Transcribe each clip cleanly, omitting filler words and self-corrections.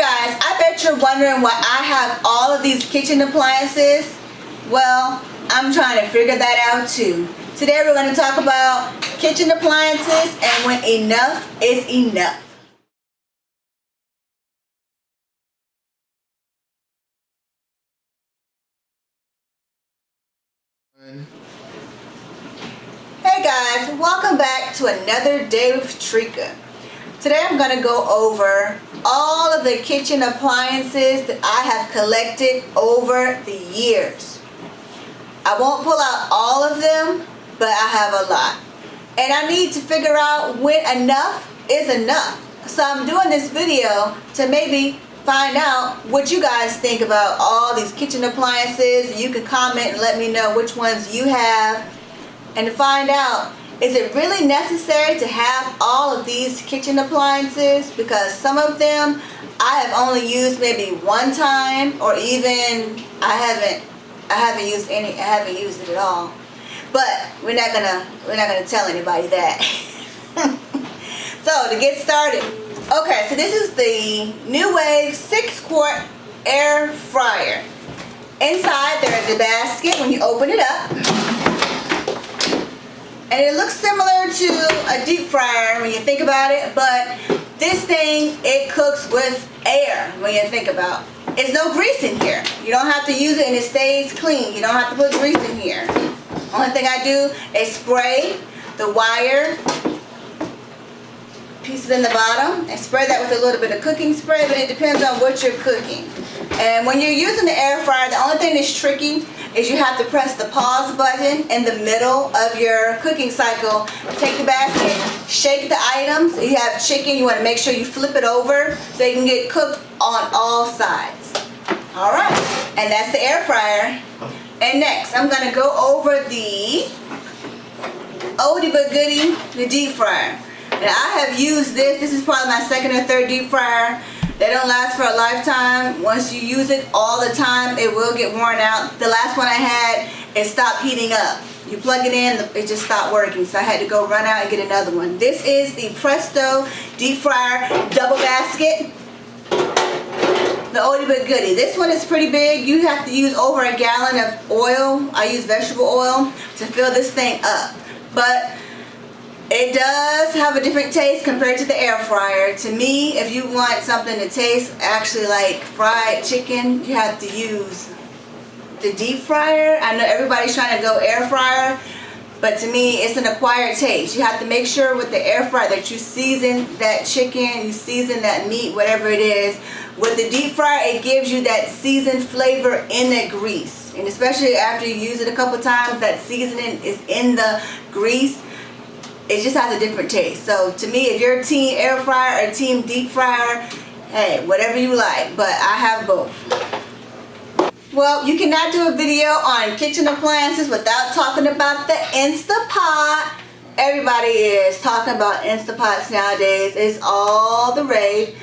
guys, I bet you're wondering why I have all of these kitchen appliances. Well, I'm trying to figure that out too. Today we're going to talk about kitchen appliances and when enough is enough. Hey guys, welcome back to another day with Trika. Today I'm going to go over all of the kitchen appliances that I have collected over the years. I won't pull out all of them, but I have a lot. And I need to figure out when enough is enough. So I'm doing this video to maybe find out what you guys think about all these kitchen appliances. You can comment and let me know which ones you have. And to find out, is it really necessary to have all of these kitchen appliances? Because some of them I have only used maybe one time, or even I haven't used it at all. But we're not gonna tell anybody that. So to get started, okay, so this is the New Wave 6-quart air fryer. Inside there is a basket when you open it up. And it looks similar to a deep fryer when you think about it, but this thing, it cooks with air when you think about it. There's no grease in here. You don't have to use it and it stays clean. You don't have to put grease in here. Only thing I do is spray the wire pieces in the bottom and spray that with a little bit of cooking spray, but it depends on what you're cooking. And when you're using the air fryer, the only thing that's tricky is you have to press the pause button in the middle of your cooking cycle. Take the basket, shake the items. If you have chicken, you want to make sure you flip it over so you can get cooked on all sides. Alright, and that's the air fryer. And next, I'm going to go over the oldie but goodie, the deep fryer. And I have used this. This is probably my second or third deep fryer. They don't last for a lifetime. Once you use it all the time, it will get worn out. The last one I had, it stopped heating up. You plug it in, it just stopped working. So I had to go run out and get another one. This is the Presto deep fryer double basket. The oldie but goodie. This one is pretty big. You have to use over a gallon of oil. I use vegetable oil to fill this thing up. But it does have a different taste compared to the air fryer. To me, if you want something to taste actually like fried chicken, you have to use the deep fryer. I know everybody's trying to go air fryer, but to me, it's an acquired taste. You have to make sure with the air fryer that you season that chicken, you season that meat, whatever it is. With the deep fryer, it gives you that seasoned flavor in the grease. And especially after you use it a couple times, that seasoning is in the grease. It just has a different taste. So to me, if you're team air fryer or team deep fryer, hey, whatever you like, but I have both. Well, you cannot do a video on kitchen appliances without talking about the Instapot. Everybody is talking about Instapots nowadays. It's all the rage.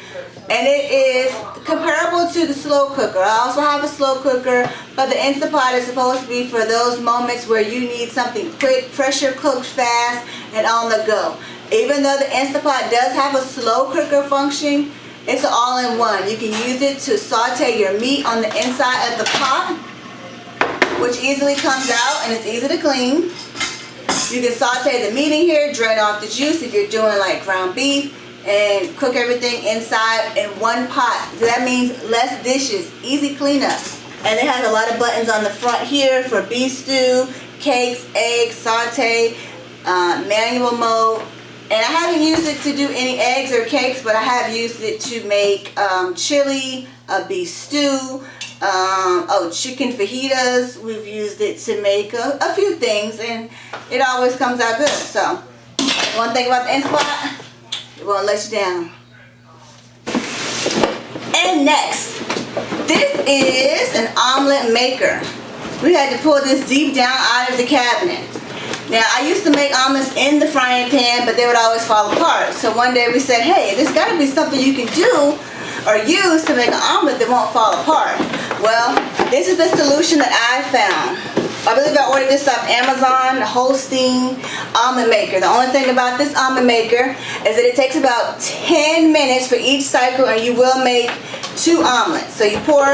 And it is comparable to the slow cooker. I also have a slow cooker, but the Instapot is supposed to be for those moments where you need something quick, pressure cooked fast, and on the go. Even though the Instapot does have a slow cooker function, it's all-in-one. You can use it to saute your meat on the inside of the pot, which easily comes out and it's easy to clean. You can saute the meat in here, drain off the juice if you're doing like ground beef, and cook everything inside in one pot. So that means less dishes, easy cleanup. And it has a lot of buttons on the front here for beef stew, cakes, eggs, saute, manual mode. And I haven't used it to do any eggs or cakes, but I have used it to make chili, beef stew, chicken fajitas. We've used it to make a few things, and it always comes out good. So one thing about the Instapot, it won't let you down. And next, this is an omelet maker. We had to pull this deep down out of the cabinet. Now, I used to make omelets in the frying pan, but they would always fall apart. So one day we said, hey, there's got to be something you can do or use to make an omelet that won't fall apart. Well, this is the solution that I found. I believe I ordered this off Amazon, the Holstein omelet maker. The only thing about this omelet maker is that it takes about 10 minutes for each cycle, and you will make 2 omelets. So you pour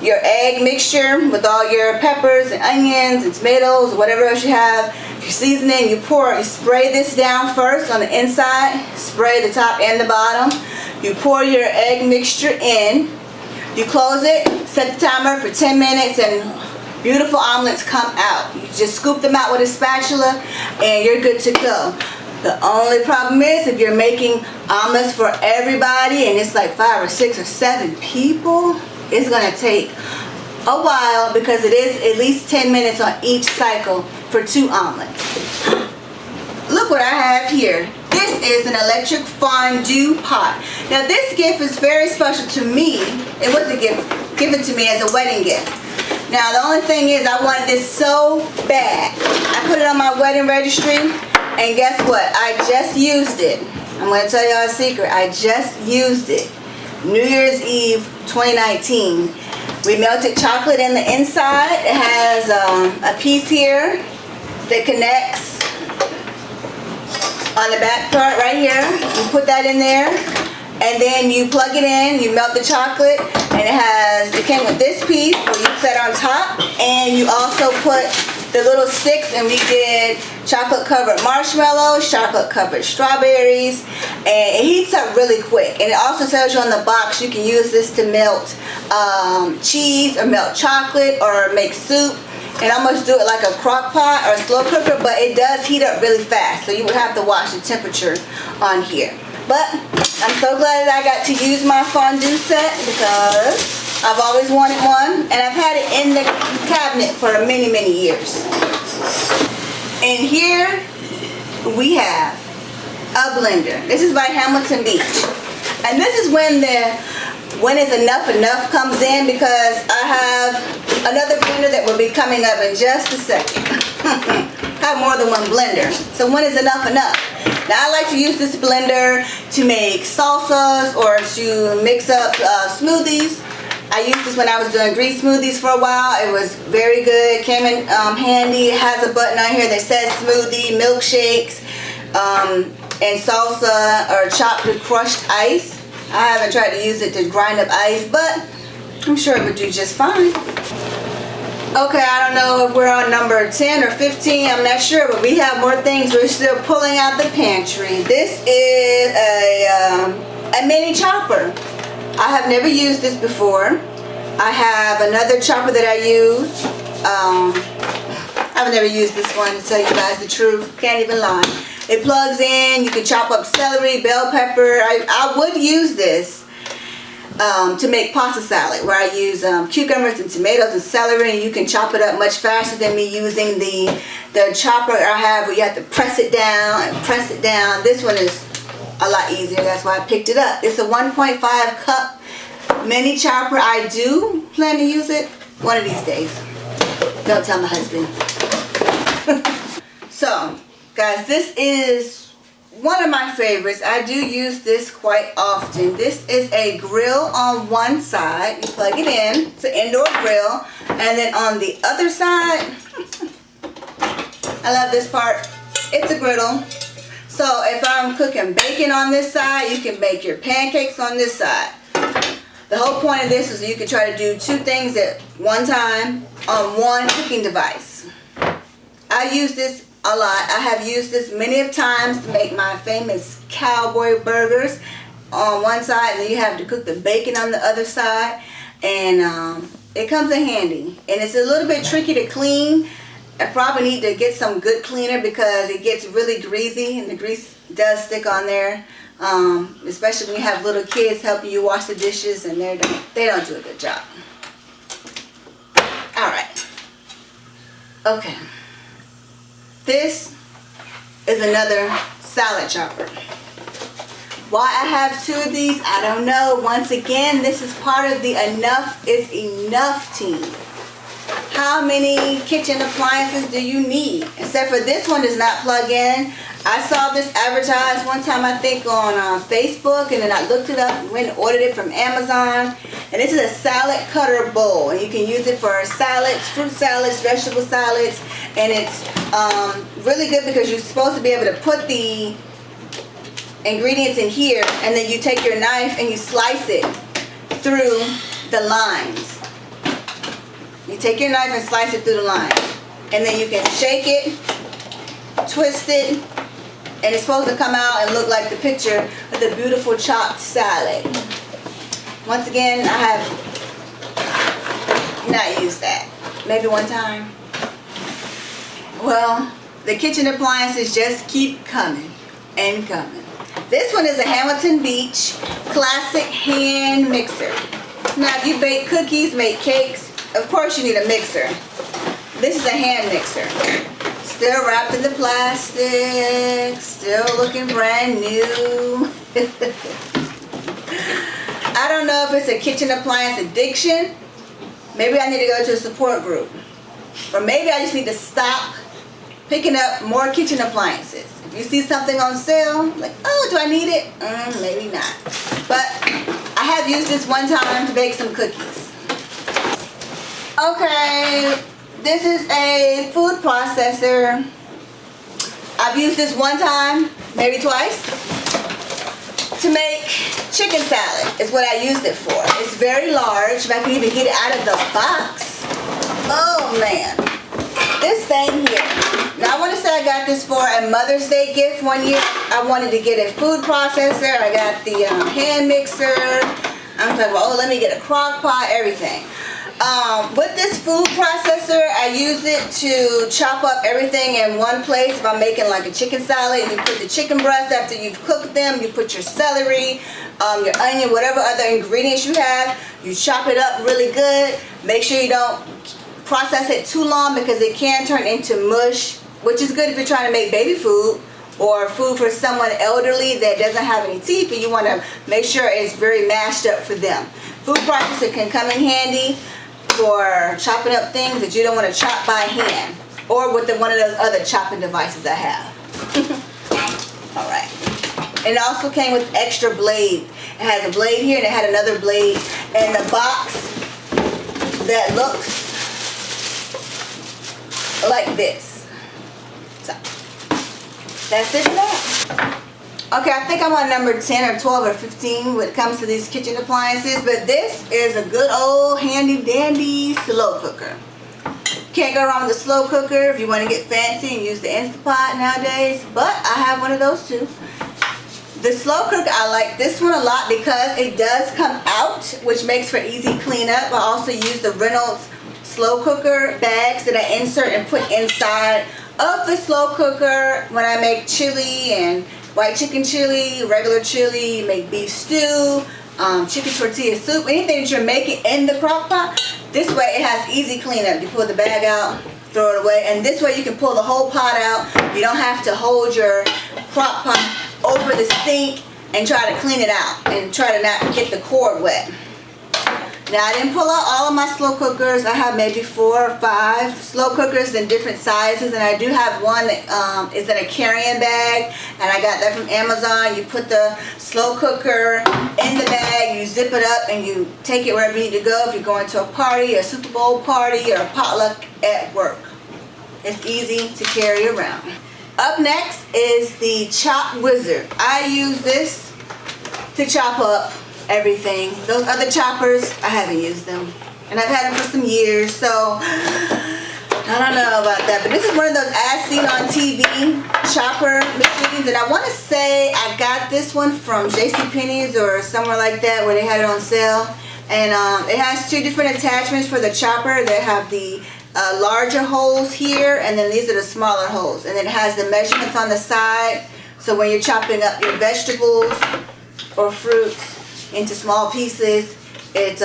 your egg mixture with all your peppers and onions and tomatoes or whatever else you have. Your seasoning, you spray this down first on the inside, spray the top and the bottom. You pour your egg mixture in, you close it, set the timer for 10 minutes, and beautiful omelets come out. You just scoop them out with a spatula and you're good to go. The only problem is if you're making omelets for everybody and it's like 5 or 6 or 7 people, it's going to take a while because it is at least 10 minutes on each cycle for 2 omelets. Look what I have here. This is an electric fondue pot. Now this gift is very special to me. It was a gift given to me as a wedding gift. Now the only thing is I wanted this so bad. I put it on my wedding registry and guess what? I just used it. I'm going to tell y'all a secret. I just used it. New Year's Eve 2019. We melted chocolate in the inside. It has a piece here that connects on the back part right here. You put that in there and then you plug it in, you melt the chocolate, and it came with this piece where you set on top, and you also put the little sticks, and we did chocolate covered marshmallows, chocolate covered strawberries, and it heats up really quick. And it also tells you on the box you can use this to melt cheese or melt chocolate or make soup. And I almost do it like a crock pot or a slow cooker, but it does heat up really fast, so you would have to watch the temperature on here. But I'm so glad that I got to use my fondue set because I've always wanted one, and I've had it in the cabinet for many, many years. And here we have a blender. This is by Hamilton Beach, and this is when is enough comes in, because I have another blender that will be coming up in just a second. I have more than one blender, so when is enough? Now I like to use this blender to make salsas or to mix up smoothies. I used this when I was doing green smoothies for a while. It was very good. It came in handy. It has a button on here that says smoothie, milkshakes, and salsa or chopped with crushed ice. I haven't tried to use it to grind up ice, but I'm sure it would do just fine. Okay, I don't know if we're on number 10 or 15, I'm not sure, but we have more things. We're still pulling out the pantry. This is a mini chopper. I have never used this before. I have another chopper that I use. I've never used this one, to tell you guys the truth. Can't even lie. It plugs in. You can chop up celery, bell pepper. I would use this to make pasta salad, where I use cucumbers and tomatoes and celery, and you can chop it up much faster than me using the chopper I have where you have to press it down and press it down. This one is a lot easier. That's why I picked it up. It's a 1.5 cup mini chopper. I do plan to use it one of these days. Don't tell my husband. So guys, this is one of my favorites. I do use this quite often. This is a grill on one side. You plug it in. It's an indoor grill. And then on the other side, I love this part. It's a griddle. So if I'm cooking bacon on this side, you can bake your pancakes on this side. The whole point of this is you can try to do 2 things at one time on one cooking device. I use this a lot. I have used this many of times to make my famous cowboy burgers on one side, and then you have to cook the bacon on the other side, and it comes in handy. And it's a little bit tricky to clean. I probably need to get some good cleaner because it gets really greasy, and the grease does stick on there, especially when you have little kids helping you wash the dishes, and they don't do a good job. Alright, okay. This is another salad chopper. Why I have 2 of these, I don't know. Once again, this is part of the Enough is Enough team. How many kitchen appliances do you need? Except for this one does not plug in. I saw this advertised one time, I think, on Facebook, and then I looked it up and went and ordered it from Amazon. And this is a salad cutter bowl, and you can use it for salads, fruit salads, vegetable salads, and it's really good because you're supposed to be able to put the ingredients in here, and then you take your knife and you slice it through the lines. You take your knife and slice it through the lines. And then you can shake it, twist it, and it's supposed to come out and look like the picture of the beautiful chopped salad. Once again, I have not used that. Maybe one time. Well, the kitchen appliances just keep coming and coming. This one is a Hamilton Beach classic hand mixer. Now, if you bake cookies, make cakes, of course you need a mixer. This is a hand mixer. Still wrapped in the plastic, still looking brand new. I don't know if it's a kitchen appliance addiction. Maybe I need to go to a support group. Or maybe I just need to stop picking up more kitchen appliances. If you see something on sale, like, oh, do I need it? Maybe not. But I have used this one time to bake some cookies. Okay, this is a food processor. I've used this one time, maybe twice, to make chicken salad is what I used it for. It's very large. If I can even get it out of the box. Oh man, this thing here. Now I want to say I got this for a Mother's Day gift one year. I wanted to get a food processor. I got the hand mixer. I'm talking about, oh, let me get a crock pot, everything. With this food processor, I use it to chop up everything in one place. If I'm making like a chicken salad, you put the chicken breast after you've cooked them, you put your celery, your onion, whatever other ingredients you have, you chop it up really good. Make sure you don't process it too long because it can turn into mush, which is good if you're trying to make baby food or food for someone elderly that doesn't have any teeth and you want to make sure it's very mashed up for them. Food processor can come in handy for chopping up things that you don't want to chop by hand or with one of those other chopping devices I have. Alright. And it also came with extra blade. It has a blade here and it had another blade in the box that looks like this. So, that's it for that. Okay, I think I'm on number 10 or 12 or 15 when it comes to these kitchen appliances, but this is a good old handy dandy slow cooker. Can't go wrong with a slow cooker if you want to get fancy and use the Instant Pot nowadays, but I have one of those too. The slow cooker, I like this one a lot because it does come out, which makes for easy cleanup. I also use the Reynolds slow cooker bags that I insert and put inside of the slow cooker when I make chili and white chicken chili, regular chili, make beef stew, chicken tortilla soup, anything that you're making in the crock pot. This way it has easy cleanup. You pull the bag out, throw it away, and this way you can pull the whole pot out. You don't have to hold your crock pot over the sink and try to clean it out and try to not get the cord wet. Now I didn't pull out all of my slow cookers. I have maybe 4 or 5 slow cookers in different sizes, and I do have one that is in a carrying bag, and I got that from Amazon. You put the slow cooker in the bag, you zip it up, and you take it wherever you need to go. If you're going to a party, a Super Bowl party, or a potluck at work, it's easy to carry around. Up next is the Chop Wizard. I use this to chop up everything. Those other choppers, I haven't used them, and I've had them for some years, so I don't know about that. But this is one of those as seen on TV chopper machines, and I want to say I got this one from JCPenney's or somewhere like that where they had it on sale. And it has 2 different attachments for the chopper. They have the larger holes here, and then these are the smaller holes, and it has the measurements on the side, so when you're chopping up your vegetables or fruits into small pieces, it's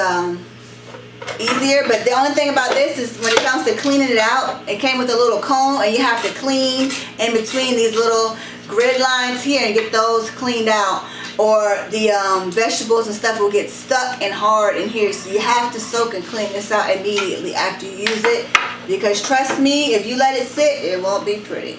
easier. But the only thing about this is when it comes to cleaning it out, it came with a little comb, and you have to clean in between these little grid lines here and get those cleaned out, or the vegetables and stuff will get stuck and hard in here. So you have to soak and clean this out immediately after you use it, because trust me, if you let it sit, it won't be pretty.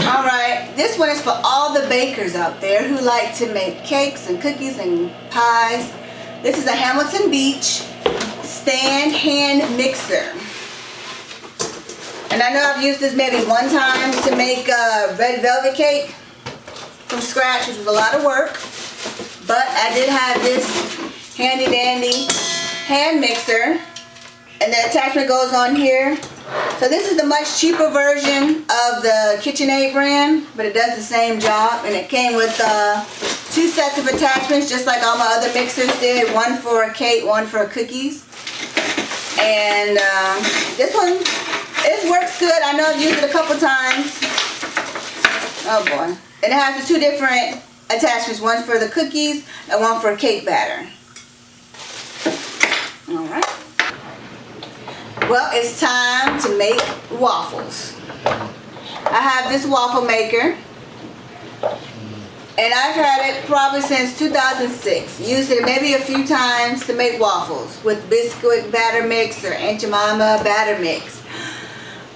Alright, this one is for all the bakers out there who like to make cakes and cookies and pies. This is a Hamilton Beach stand hand mixer. And I know I've used this maybe one time to make a red velvet cake from scratch, which was a lot of work. But I did have this handy dandy hand mixer. And the attachment goes on here. So this is the much cheaper version of the KitchenAid brand, but it does the same job. And it came with 2 sets of attachments, just like all my other mixers did. One for a cake, one for cookies. And this one, it works good. I know I've used it a couple times. Oh boy. And it has the 2 different attachments, one for the cookies and one for cake batter. Alright. Well, it's time to make waffles. I have this waffle maker, and I've had it probably since 2006. Used it maybe a few times to make waffles with biscuit batter mix or Aunt Jemima batter mix.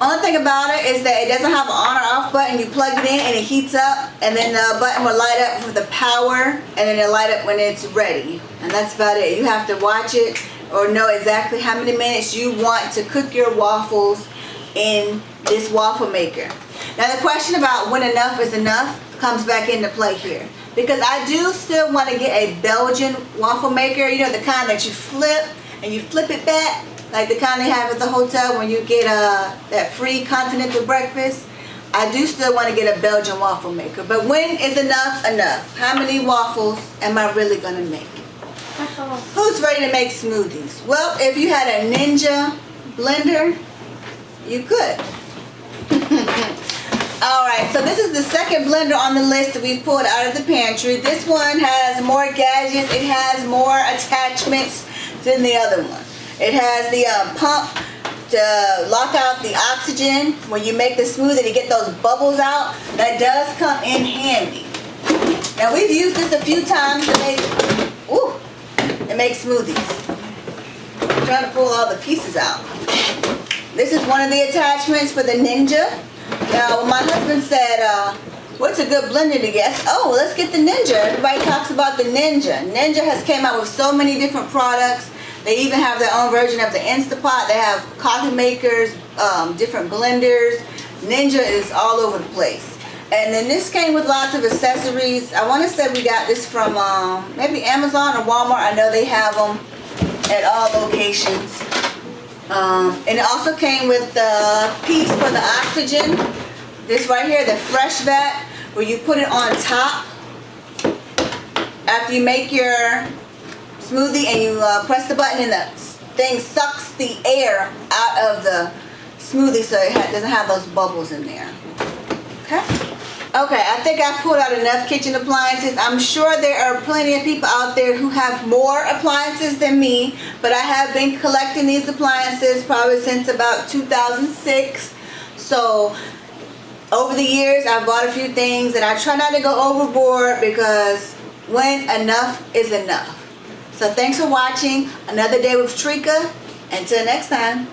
Only thing about it is that it doesn't have an on or off button. You plug it in and it heats up, and then the button will light up for the power, and then it'll light up when it's ready. And that's about it. You have to watch it or know exactly how many minutes you want to cook your waffles in this waffle maker. Now the question about when enough is enough comes back into play here, because I do still want to get a Belgian waffle maker, you know, the kind that you flip and you flip it back, like the kind they have at the hotel when you get that free continental breakfast. I do still want to get a Belgian waffle maker, but when is enough enough? How many waffles am I really going to make? Who's ready to make smoothies? Well, if you had a Ninja blender, you could. Alright, so this is the second blender on the list that we've pulled out of the pantry. This one has more gadgets. It has more attachments than the other one. It has the pump to lock out the oxygen when you make the smoothie to get those bubbles out. That does come in handy. Now we've used this a few times to make smoothies. I'm trying to pull all the pieces out. This is one of the attachments for the Ninja. Now my husband said, what's a good blender to get? Oh, let's get the Ninja. Everybody talks about the Ninja. Ninja has came out with so many different products. They even have their own version of the Instapot. They have coffee makers, different blenders. Ninja is all over the place. And then this came with lots of accessories. I want to say we got this from maybe Amazon or Walmart. I know they have them at all locations. And it also came with the piece for the oxygen. This right here, the fresh vat, where you put it on top after you make your smoothie, and you press the button and the thing sucks the air out of the smoothie so it doesn't have those bubbles in there. Okay, I think I've pulled out enough kitchen appliances. I'm sure there are plenty of people out there who have more appliances than me, but I have been collecting these appliances probably since about 2006. So over the years I've bought a few things, and I try not to go overboard, because when enough is enough. So thanks for watching another day with Trika. Until next time.